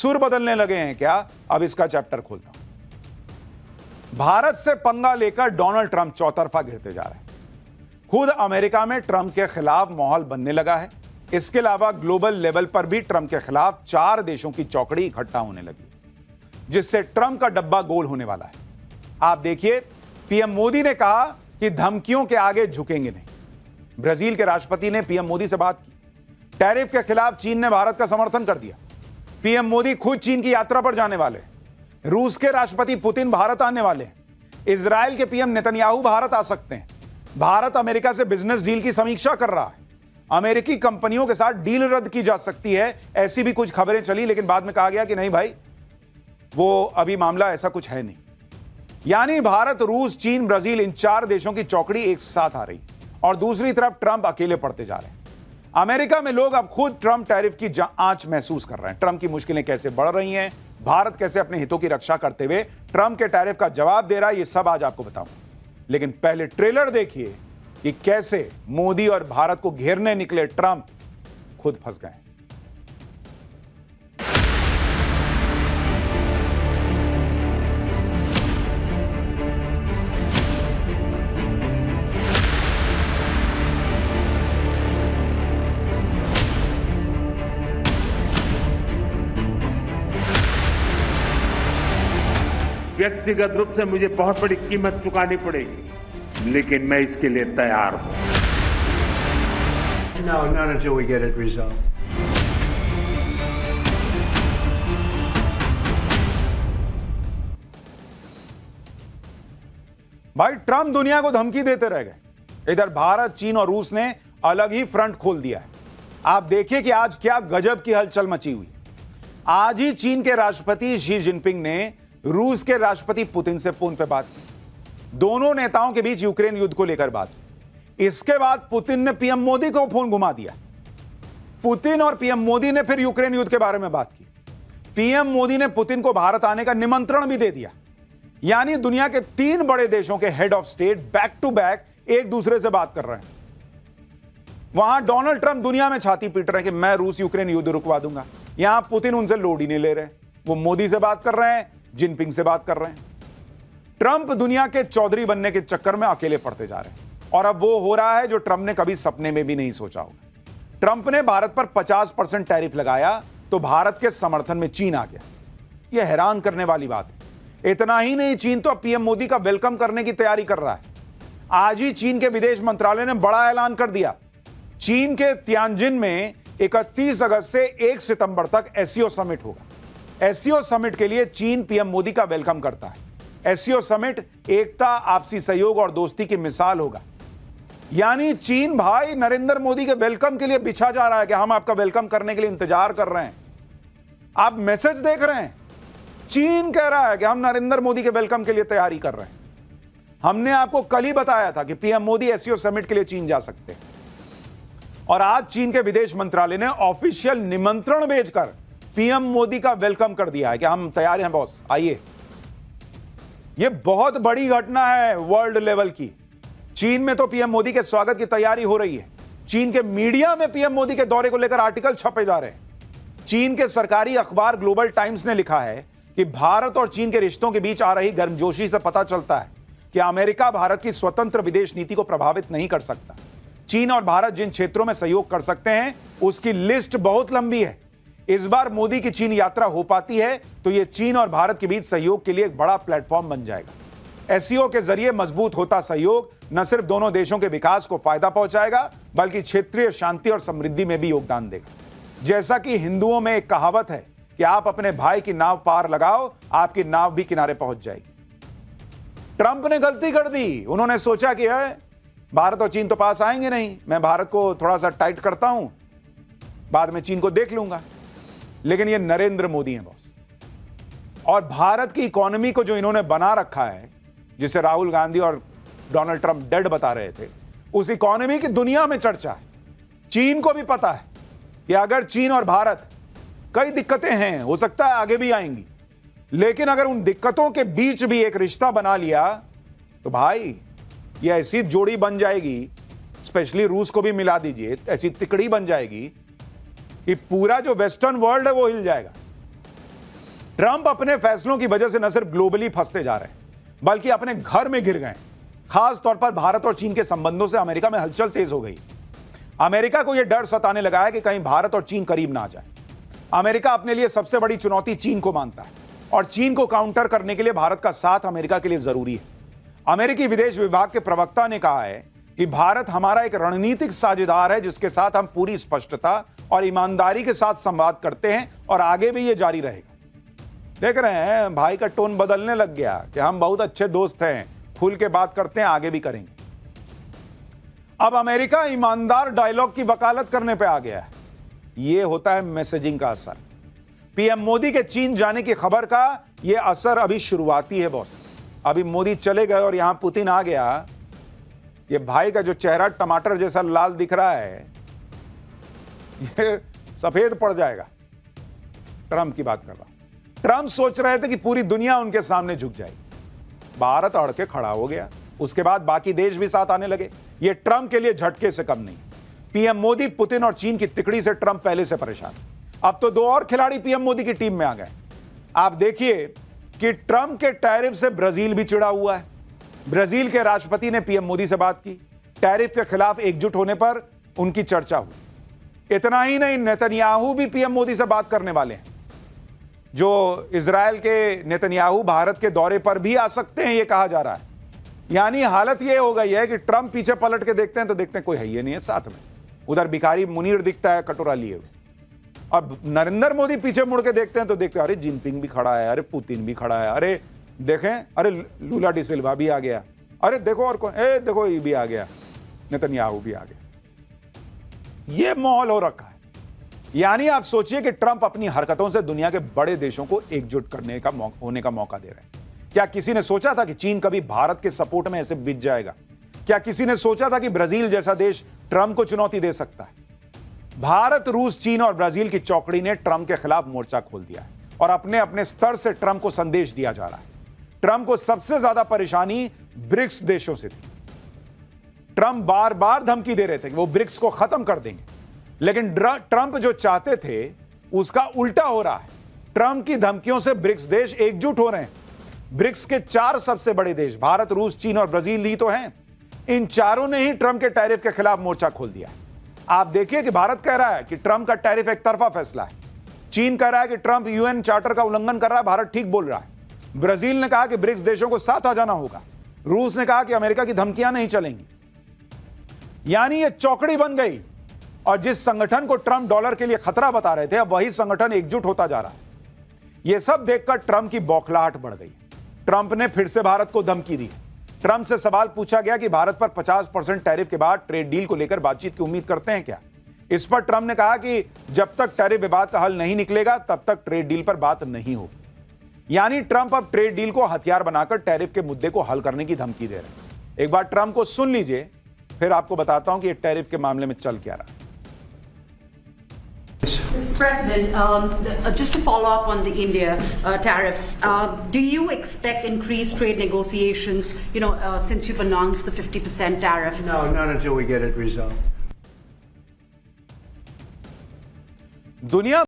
सुर बदलने लगे हैं क्या? अब इसका चैप्टर खोलता हूं। भारत से पंगा लेकर डोनाल्ड ट्रंप चौतरफा घिरते जा रहे हैं। खुद अमेरिका में ट्रंप के खिलाफ माहौल बनने लगा है। इसके अलावा ग्लोबल लेवल पर भी ट्रंप के खिलाफ 4 देशों की चौकड़ी इकट्ठा होने लगी, जिससे ट्रंप का डब्बा गोल होने वाला है। आप देखिए, पीएम मोदी ने कहा कि धमकियों के आगे झुकेंगे नहीं। ब्राजील के राष्ट्रपति ने पीएम मोदी से बात की। टैरिफ के खिलाफ चीन ने भारत का समर्थन कर दिया। पीएम मोदी खुद चीन की यात्रा पर जाने वाले। रूस के राष्ट्रपति पुतिन भारत आने वाले। इजराइल के पीएम नेतन्याहू भारत आ सकते हैं। भारत अमेरिका से बिजनेस डील की समीक्षा कर रहा है। अमेरिकी कंपनियों के साथ डील रद्द की जा सकती है, ऐसी भी कुछ खबरें चली, लेकिन बाद में कहा गया कि नहीं भाई, वो अभी मामला ऐसा कुछ है नहीं। यानी भारत, रूस, चीन, ब्राजील, इन 4 देशों की चौकड़ी एक साथ आ रही, और दूसरी तरफ ट्रंप अकेले पड़ते जा रहे हैं। अमेरिका में लोग अब खुद ट्रंप टैरिफ की आंच महसूस कर रहे हैं। ट्रंप की मुश्किलें कैसे बढ़ रही हैं, भारत कैसे अपने हितों की रक्षा करते हुए ट्रंप के टैरिफ का जवाब दे रहा है, ये सब आज आपको बताऊंगा। लेकिन पहले ट्रेलर देखिए कि कैसे मोदी और भारत को घेरने निकले ट्रंप खुद फंस गए। व्यक्तिगत रूप से मुझे बहुत बड़ी कीमत चुकानी पड़ेगी, लेकिन मैं इसके लिए तैयार हूं। No, not until we get it resolved. भाई, ट्रंप दुनिया को धमकी देते रह गए। इधर भारत, चीन और रूस ने अलग ही फ्रंट खोल दिया है। आप देखिए कि आज क्या गजब की हलचल मची हुई। आज ही चीन के राष्ट्रपति शी जिनपिंग ने रूस के राष्ट्रपति पुतिन से फोन पर बात की। दोनों नेताओं के बीच यूक्रेन युद्ध को लेकर बात हुई। इसके बाद पुतिन ने पीएम मोदी को फोन घुमा दिया। पुतिन और पीएम मोदी ने फिर यूक्रेन युद्ध के बारे में बात की। पीएम मोदी ने पुतिन को भारत आने का निमंत्रण भी दे दिया। यानी दुनिया के 3 बड़े देशों के head of state back to back एक दूसरे से बात कर रहे हैं। वहां डोनाल्ड ट्रंप दुनिया में छाती पीट रहे हैं कि मैं रूस यूक्रेन युद्ध रुकवा दूंगा। यहां पुतिन उनसे लोड ही नहीं ले रहे। वो मोदी से बात कर रहे हैं, जिनपिंग से बात कर रहे हैं। ट्रंप दुनिया के चौधरी बनने के चक्कर में अकेले पड़ते जा रहे हैं, और अब वो हो रहा है जो ट्रंप ने कभी सपने में भी नहीं सोचा होगा। ट्रंप ने भारत पर 50% टैरिफ लगाया तो भारत के समर्थन में चीन आ गया। यह हैरान करने वाली बात है। इतना ही नहीं, चीन तो पीएम मोदी का वेलकम करने की तैयारी कर रहा है। आज ही चीन के विदेश मंत्रालय ने बड़ा ऐलान कर दिया। चीन के तियानजिन में 31 अगस्त से 1 सितंबर तक एससीओ समिट होगा। एससीओ समिट के लिए चीन पीएम मोदी का वेलकम करता है। एससीओ समिट एकता, आपसी सहयोग और दोस्ती की मिसाल होगा। यानी चीन भाई नरेंद्र मोदी के वेलकम के लिए बिछा जा रहा है कि हम आपका वेलकम करने के लिए इंतजार कर रहे हैं। आप मैसेज देख रहे हैं, चीन कह रहा है कि हम नरेंद्र मोदी के वेलकम के लिए तैयारी कर रहे हैं। हमने आपको कल ही बताया था कि पीएम मोदी एससीओ समिट के लिए चीन जा सकते हैं, और आज चीन के विदेश मंत्रालय ने ऑफिशियल निमंत्रण भेजकर पीएम मोदी का वेलकम कर दिया है कि हम तैयार हैं बॉस, आइए। यह बहुत बड़ी घटना है वर्ल्ड लेवल की। चीन में तो पीएम मोदी के स्वागत की तैयारी हो रही है। चीन के मीडिया में पीएम मोदी के दौरे को लेकर आर्टिकल छपे जा रहे हैं। चीन के सरकारी अखबार ग्लोबल टाइम्स ने लिखा है कि भारत और चीन के रिश्तों के बीच आ रही गर्मजोशी से पता चलता है कि अमेरिका भारत की स्वतंत्र विदेश नीति को प्रभावित नहीं कर सकता। चीन और भारत जिन क्षेत्रों में सहयोग कर सकते हैं उसकी लिस्ट बहुत लंबी है। इस बार मोदी की चीन यात्रा हो पाती है तो यह चीन और भारत के बीच सहयोग के लिए एक बड़ा प्लेटफॉर्म बन जाएगा। एससीओ के जरिए मजबूत होता सहयोग न सिर्फ दोनों देशों के विकास को फायदा पहुंचाएगा, बल्कि क्षेत्रीय शांति और समृद्धि में भी योगदान देगा। जैसा कि हिंदुओं में एक कहावत है कि आप अपने भाई की नाव पार लगाओ, आपकी नाव भी किनारे पहुंच जाएगी। ट्रंप ने गलती कर दी। उन्होंने सोचा कि भारत और चीन तो पास आएंगे नहीं, मैं भारत को थोड़ा सा टाइट करता हूं, बाद में चीन को देख लूंगा। लेकिन ये नरेंद्र मोदी हैं बॉस, और भारत की इकोनॉमी को जो इन्होंने बना रखा है, जिसे राहुल गांधी और डोनाल्ड ट्रंप डेड बता रहे थे, उस इकोनॉमी की दुनिया में चर्चा है। चीन को भी पता है कि अगर चीन और भारत, कई दिक्कतें हैं, हो सकता है आगे भी आएंगी, लेकिन अगर उन दिक्कतों के बीच भी एक रिश्ता बना लिया तो भाई ये ऐसी जोड़ी बन जाएगी, स्पेशली रूस को भी मिला दीजिए, ऐसी तिकड़ी बन जाएगी कि पूरा जो वेस्टर्न वर्ल्ड है वो हिल जाएगा। ट्रंप अपने फैसलों की वजह से न सिर्फ ग्लोबली फंसते जा रहे हैं बल्कि अपने घर में गिर गए। खास तौर पर भारत और चीन के संबंधों से अमेरिका में हलचल तेज हो गई। अमेरिका को यह डर सताने लगा है कि कहीं भारत और चीन करीब ना आ जाए। अमेरिका अपने लिए सबसे बड़ी चुनौती चीन को मानता है और चीन को काउंटर करने के लिए भारत का साथ अमेरिका के लिए जरूरी है। अमेरिकी विदेश विभाग के प्रवक्ता ने कहा है कि भारत हमारा एक रणनीतिक साझेदार है जिसके साथ हम पूरी स्पष्टता और ईमानदारी के साथ संवाद करते हैं और आगे भी यह जारी रहेगा। देख रहे हैं भाई का टोन बदलने लग गया कि हम बहुत अच्छे दोस्त हैं, खुल के बात करते हैं, आगे भी करेंगे। अब अमेरिका ईमानदार डायलॉग की वकालत करने पे आ गया है। यह होता है मैसेजिंग का असर। पीएम मोदी के चीन जाने की खबर का यह असर अभी शुरुआती है बॉस। अभी मोदी चले गए और यहां पुतिन आ गया। ये भाई का जो चेहरा टमाटर जैसा लाल दिख रहा है ये सफेद पड़ जाएगा। ट्रंप की बात कर रहा हूं। ट्रंप सोच रहे थे कि पूरी दुनिया उनके सामने झुक जाएगी। भारत अड़ के खड़ा हो गया। उसके बाद बाकी देश भी साथ आने लगे। ये ट्रंप के लिए झटके से कम नहीं। पीएम मोदी, पुतिन और चीन की तिकड़ी से ट्रंप पहले से परेशान। अब तो दो और खिलाड़ी पीएम मोदी की टीम में आ गए। आप देखिए कि ट्रंप के टैरिफ से ब्राजील भी चिढ़ा हुआ है। ब्राजील के राष्ट्रपति ने पीएम मोदी से बात की। टैरिफ के खिलाफ एकजुट होने पर उनकी चर्चा हुई। इतना ही नहीं, नेतन्याहू भी पीएम मोदी से बात करने वाले हैं। जो इजराइल के नेतन्याहू भारत के दौरे पर भी आ सकते हैं, यह कहा जा रहा है। यानी हालत यह हो गई है कि ट्रंप पीछे पलट के देखते हैं तो देखते हैं कोई है ही नहीं है साथ में। उधर भिखारी मुनीर दिखता है कटोरा लिए हुए। अब नरेंद्र मोदी पीछे मुड़ के देखते हैं तो देखते हैं अरे जिनपिंग भी खड़ा है, अरे पुतिन भी खड़ा है, अरे देखें, अरे लूला डी सिल्वा भी आ गया, अरे देखो और कौन, देखो ये भी आ गया, नेतन्याहू भी आ गया। ये माहौल हो रखा है। यानी आप सोचिए कि ट्रंप अपनी हरकतों से दुनिया के बड़े देशों को एकजुट करने का होने का मौका दे रहे हैं। क्या किसी ने सोचा था कि चीन कभी भारत के सपोर्ट में ऐसे बिछ जाएगा? क्या किसी ने सोचा था कि ब्राजील जैसा देश ट्रंप को चुनौती दे सकता है? भारत, रूस, चीन और ब्राजील की चौकड़ी ने ट्रंप के खिलाफ मोर्चा खोल दिया है और अपने अपने स्तर से ट्रंप को संदेश दिया जा रहा है। ट्रंप को सबसे ज्यादा परेशानी ब्रिक्स देशों से थी। ट्रंप बार बार धमकी दे रहे थे कि वो ब्रिक्स को खत्म कर देंगे, लेकिन ट्रंप जो चाहते थे उसका उल्टा हो रहा है। ट्रंप की धमकियों से ब्रिक्स देश एकजुट हो रहे हैं। ब्रिक्स के 4 सबसे बड़े देश भारत, रूस, चीन और ब्राजील ही तो हैं। इन चारों ने ही ट्रंप के टैरिफ के खिलाफ मोर्चा खोल दिया। आप देखिए कि भारत कह रहा है कि ट्रंप का टैरिफ एक तरफा फैसला है। चीन कह रहा है कि ट्रंप यूएन चार्टर का उल्लंघन कर रहा है, भारत ठीक बोल रहा है। ब्राजील ने कहा कि ब्रिक्स देशों को साथ आ जाना होगा। रूस ने कहा कि अमेरिका की धमकियां नहीं चलेंगी। यानी यह चौकड़ी बन गई और जिस संगठन को ट्रंप डॉलर के लिए खतरा बता रहे थे, अब वही संगठन एकजुट होता जा रहा है। यह सब देखकर ट्रंप की बौखलाहट बढ़ गई। ट्रंप ने फिर से भारत को धमकी दी। ट्रंप से सवाल पूछा गया कि भारत पर 50% टैरिफ के बाद ट्रेड डील को लेकर बातचीत की उम्मीद करते हैं क्या? इस पर ट्रंप ने कहा कि जब तक टैरिफ विवाद का हल नहीं निकलेगा तब तक ट्रेड डील पर बात नहीं होगी। यानी ट्रंप अब ट्रेड डील को हथियार बनाकर टैरिफ के मुद्दे को हल करने की धमकी दे रहे हैं। एक बार ट्रंप को सुन लीजिए, फिर आपको बताता हूं कि टैरिफ के मामले में चल क्या रहा है। Mr. President, just to follow up on the India tariffs, do you expect increased trade negotiations, since you've announced the 50% tariff? No, not until we get it resolved. दुनिया